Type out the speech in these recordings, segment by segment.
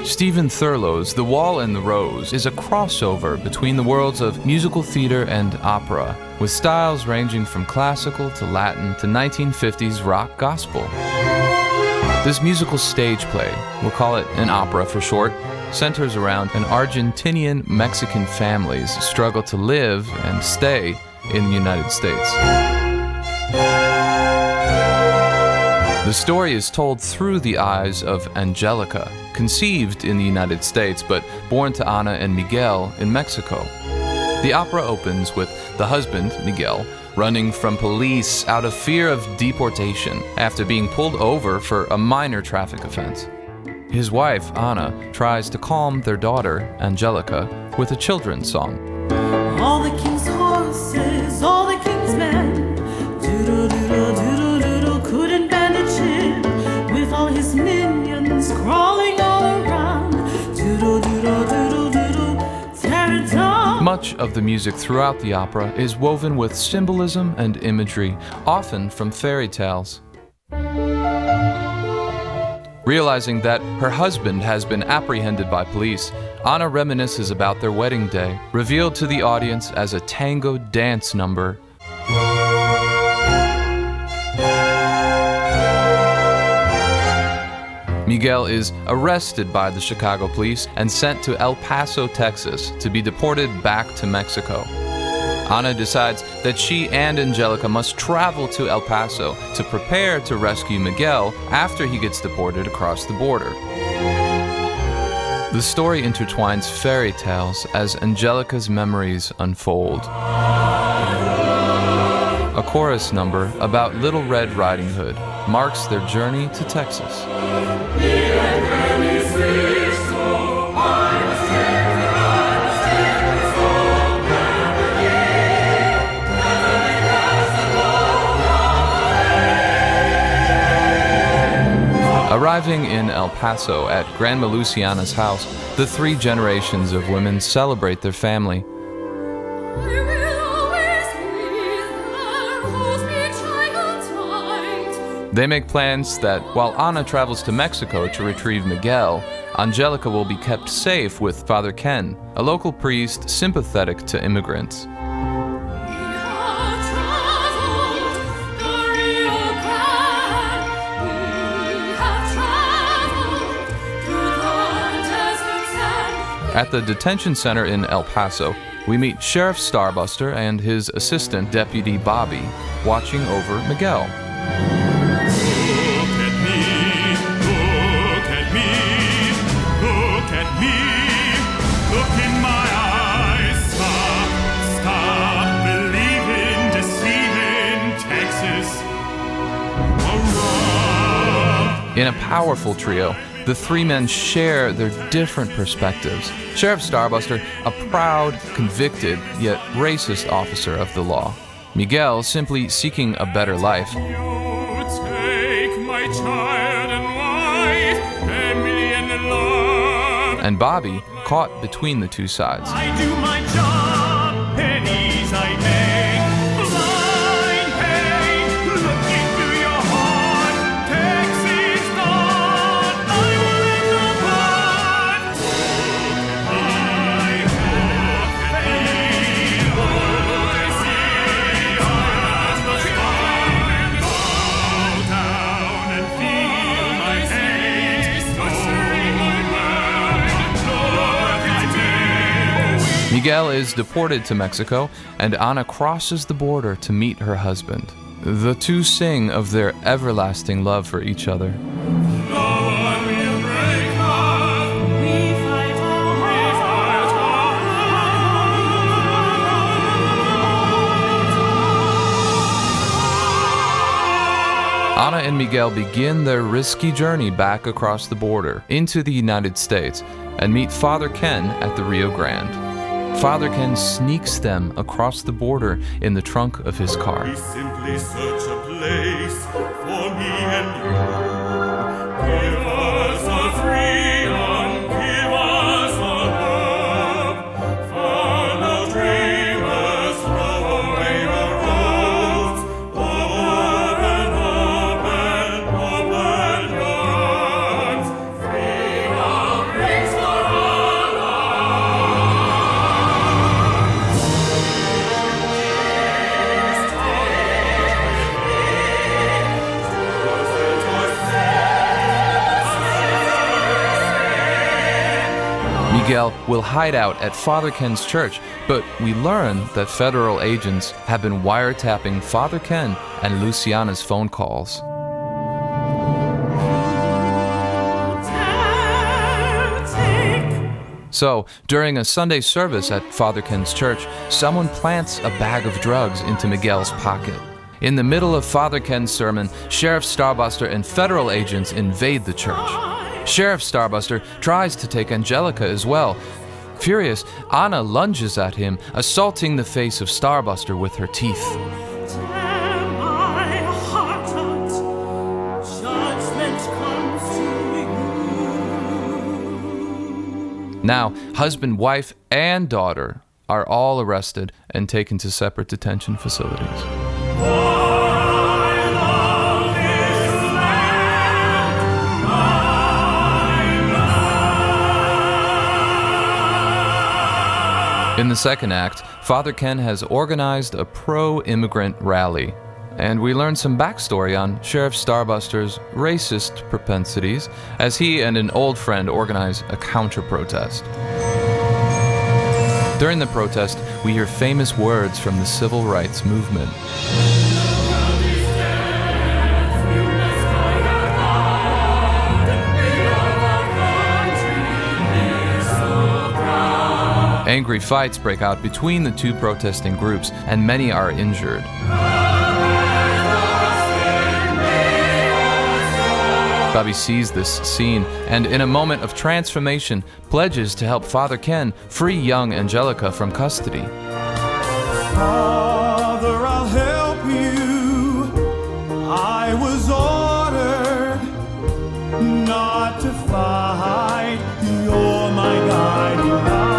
Stephen Thurlow's The Wall and the Rose is a crossover between the worlds of musical theater and opera, with styles ranging from classical to Latin to 1950s rock gospel. This musical stage play, we'll call it an opera for short, centers around an Argentinian Mexican family's struggle to live and stay in the United States. The story is told through the eyes of Angelica, conceived in the United States but born to Ana and Miguel in Mexico. The opera opens with the husband, Miguel, running from police out of fear of deportation after being pulled over for a minor traffic offense. His wife, Ana, tries to calm their daughter, Angelica, with a children's song. All the king's horses, all the king's men, doodle-doodle-doodle-doodle, couldn't bandage him, with all his minions crawling all around, doodle-doodle-doodle-doodle, tear it down. Much of the music throughout the opera is woven with symbolism and imagery, often from fairy tales. Realizing that her husband has been apprehended by police, Ana reminisces about their wedding day, revealed to the audience as a tango dance number. Miguel is arrested by the Chicago police and sent to El Paso, Texas, to be deported back to Mexico. Ana decides that she and Angelica must travel to El Paso to prepare to rescue Miguel after he gets deported across the border. The story intertwines fairy tales as Angelica's memories unfold. A chorus number about Little Red Riding Hood marks their journey to Texas. Arriving in El Paso at Grandma Luciana's house, the three generations of women celebrate their family. They make plans that while Ana travels to Mexico to retrieve Miguel, Angelica will be kept safe with Father Ken, a local priest sympathetic to immigrants. At the detention center in El Paso, we meet Sheriff Starbuster and his assistant, Deputy Bobby, watching over Miguel. In a powerful trio, the three men share their different perspectives. Sheriff Starbuster, a proud, convicted, yet racist officer of the law. Miguel, simply seeking a better life. You take my child and wife, family and love. And Bobby, caught between the two sides. I do my job, pennies I make. Blind pain, looking through your heart. Taxes gone, I will end apart. I have been, I see, I must bow down and feel my hate. Stirring my mind, look at me. Miguel is deported to Mexico, and Ana crosses the border to meet her husband. The two sing of their everlasting love for each other. No one will break us. We fight on. Ana and Miguel begin their risky journey back across the border into the United States and meet Father Ken at the Rio Grande. Father Ken sneaks them across the border in the trunk of his car. We simply search a place for me and you. Give us a freedom, give us a love. Follow dreamers, throw away your roads. Open, open, open your arms. Freedom, freedom. Miguel will hide out at Father Ken's church, but we learn that federal agents have been wiretapping Father Ken and Luciana's phone calls. So, during a Sunday service at Father Ken's church, someone plants a bag of drugs into Miguel's pocket. In the middle of Father Ken's sermon, Sheriff Starbuster and federal agents invade the church. Sheriff Starbuster tries to take Angelica as well. Furious, Anna lunges at him, assaulting the face of Starbuster with her teeth. Now, husband, wife, and daughter are all arrested and taken to separate detention facilities. In the second act, Father Ken has organized a pro-immigrant rally, and we learn some backstory on Sheriff Starbuster's racist propensities as he and an old friend organize a counter-protest. During the protest, we hear famous words from the civil rights movement. Angry fights break out between the two protesting groups, and many are injured. Bobby sees this scene, and in a moment of transformation, pledges to help Father Ken free young Angelica from custody. Father, I'll help you. I was ordered not to fight. You're my guiding light.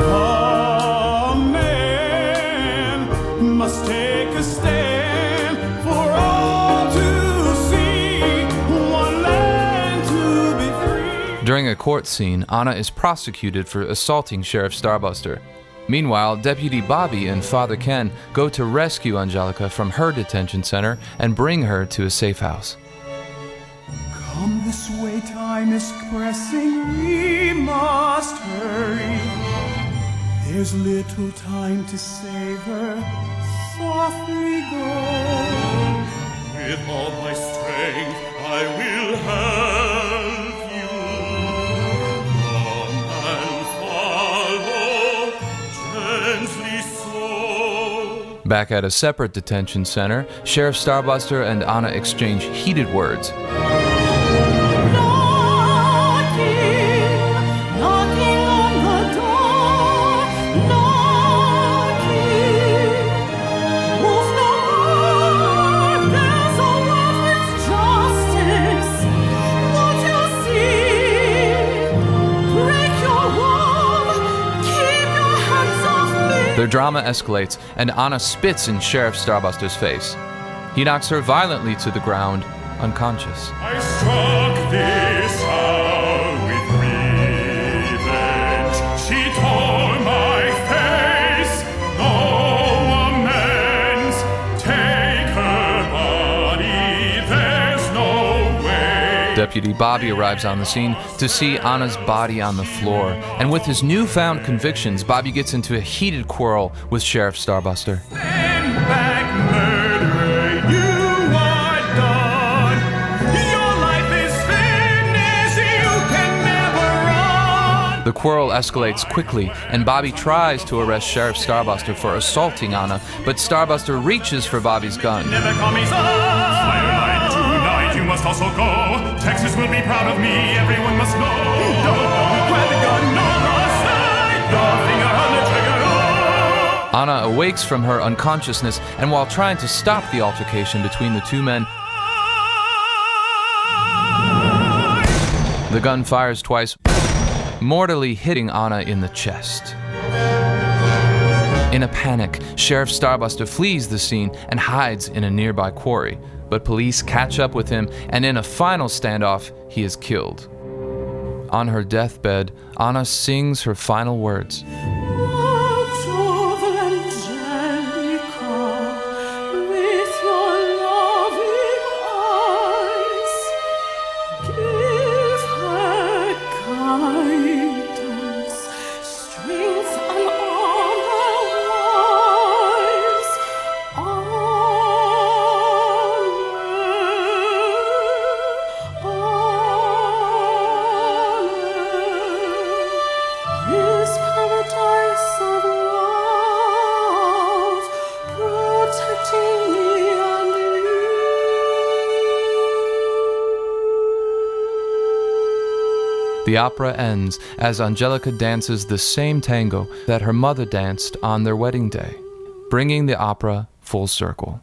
A man must take a stand for all to see. One land to be free. During a court scene, Anna is prosecuted for assaulting Sheriff Starbuster. Meanwhile, Deputy Bobby and Father Ken go to rescue Angelica from her detention center and bring her to a safe house. Come this way, time is pressing, we must hurry. There's little time to save her, softly go. With all my strength, I will help you. Come and follow, gently so. Back at a separate detention center, Sheriff Starbuster and Anna exchange heated words. Their drama escalates, and Anna spits in Sheriff Starbuster's face. He knocks her violently to the ground, unconscious. I struck this hour with revenge. She tore my face, no amends. Take her body, there's no way. Deputy Bobby arrives on the scene to see Anna's body on the floor, and with his newfound convictions, Bobby gets into a heated quarrel with Sheriff Starbuster. Stand back, murderer, you are done. Your life is finished, you can never run. The quarrel escalates quickly, and Bobby tries to arrest Sheriff Starbuster for assaulting Anna, but Starbuster reaches for Bobby's gun. Never call me son. Firelight tonight, you must also go. Texas will be proud of me, everyone must know. Don't grab the gun, no, side. Your finger on the trigger, oh. Anna awakes from her unconsciousness, and while trying to stop the altercation between the two men, the gun fires twice, mortally hitting Anna in the chest. In a panic, Sheriff Starbuster flees the scene and hides in a nearby quarry, but police catch up with him, and in a final standoff, he is killed. On her deathbed, Anna sings her final words. Watch over Angelica with your loving eyes. Give her guidance. The opera ends as Angelica dances the same tango that her mother danced on their wedding day, bringing the opera full circle.